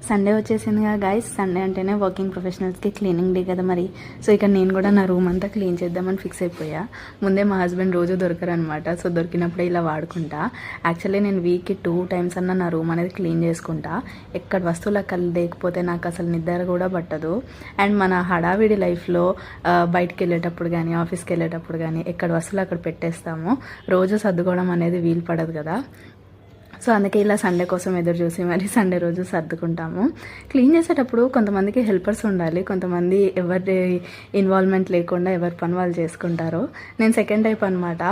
Sunday వచ్చేసిందిగా guys. Sunday అంటేనే working ప్రొఫెషనల్స్కి cleaning day కదా మరి. సో ఇక్కడ నేను కూడా నా రూమ్ అంతా క్లీన్ చేద్దామని ఫిక్స్ అయిపోయా. ముందే మా హస్బెండ్ రోజు దొరకరనమాట. సో దొరికినప్పుడే ఇలా వాడుకుంటా. యాక్చువల్లీ నేను వీక్కి 2 times అన్న నా రూమ్ అనేది క్లీన్ చేసుకుంటా. ఎక్కడ వస్తువులు అక్కడ లేకపోతే నాకు అసలు నిద్ర కూడా పట్టదు. అండ్ మన హడావిడి లైఫ్లో బయటికి వెళ్ళేటప్పుడు కానీ ఆఫీస్కి వెళ్ళేటప్పుడు కానీ ఎక్కడ వస్తువులు అక్కడ పెట్టేస్తాము. రోజు సర్దుకోవడం అనేది వీలు పడదు కదా. సో అందుకే ఇలా సండే కోసం ఎదురు చూసి మరి సండే రోజు సర్దుకుంటాము. క్లీన్ చేసేటప్పుడు కొంతమందికి హెల్పర్స్ ఉండాలి, కొంతమంది ఎవరి ఇన్వాల్వ్మెంట్ లేకుండా ఎవరి పని వాళ్ళు చేసుకుంటారు. నేను సెకండ్ టైప్ అనమాట.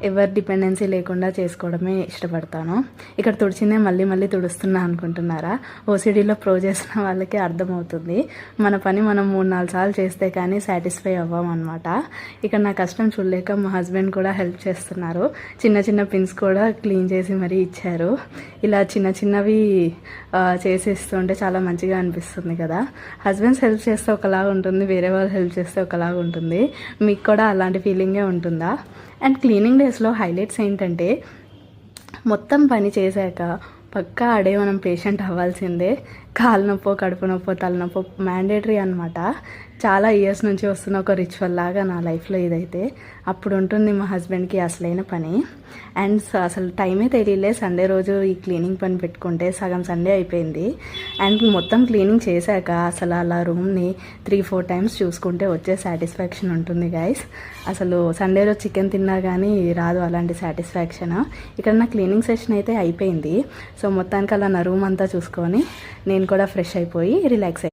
ఎవరి డిపెండెన్సీ లేకుండా చేసుకోవడమే ఇష్టపడతాను. ఇక్కడ తుడిచిందే మళ్ళీ మళ్ళీ తుడుస్తున్నా అనుకుంటున్నారా? ఓసిడీలో ప్రో చేసిన వాళ్ళకి అర్థమవుతుంది. మన పని మనం 3-4 సార్లు చేస్తే కానీ సాటిస్ఫై అవ్వం అనమాట. ఇక్కడ నా కష్టం చూడలేక మా హస్బెండ్ కూడా హెల్ప్ చేస్తున్నారు. చిన్న చిన్న పిన్స్ కూడా క్లీన్ చేసి మరీ ఇచ్చారు. ఇలా చిన్న చిన్నవి చేసేస్తుంటే చాలా మంచిగా అనిపిస్తుంది కదా. హస్బెండ్స్ హెల్ప్ చేస్తే ఒకలాగా ఉంటుంది, వేరే వాళ్ళు హెల్ప్ చేస్తే ఒకలాగా ఉంటుంది. మీకు కూడా అలాంటి ఫీలింగే ఉంటుందా? అండ్ క్లీనింగ్ డేస్లో హైలైట్స్ ఏంటంటే మొత్తం పని చేశాక పక్కా ఆడే మనం పేషెంట్ అవ్వాల్సిందే. కాలు నొప్పో కడుపు నొప్పో తలనొప్పో మ్యాండేటరీ అనమాట. చాలా ఇయర్స్ నుంచి వస్తున్న ఒక రిచువల్ లాగా నా లైఫ్లో ఇదైతే. అప్పుడు ఉంటుంది మా హస్బెండ్కి అసలైన పని. అండ్ అసలు టైమే తెలియలే. సండే రోజు ఈ క్లీనింగ్ పని పెట్టుకుంటే సగం సండే అయిపోయింది. అండ్ మొత్తం క్లీనింగ్ చేశాక అసలు అలా రూమ్ని 3-4 times చూసుకుంటే వచ్చే సాటిస్ఫాక్షన్ ఉంటుంది గైస్. అసలు సండే రోజు చికెన్ తిన్నా కానీ రాదు అలాంటి సాటిస్ఫాక్షన్. ఇక్కడ నా క్లీనింగ్ సెషన్ అయితే అయిపోయింది. సో మొత్తానికి అలా నా రూమ్ అంతా చూసుకొని నేను కూడా ఫ్రెష్ అయిపోయి రిలాక్స్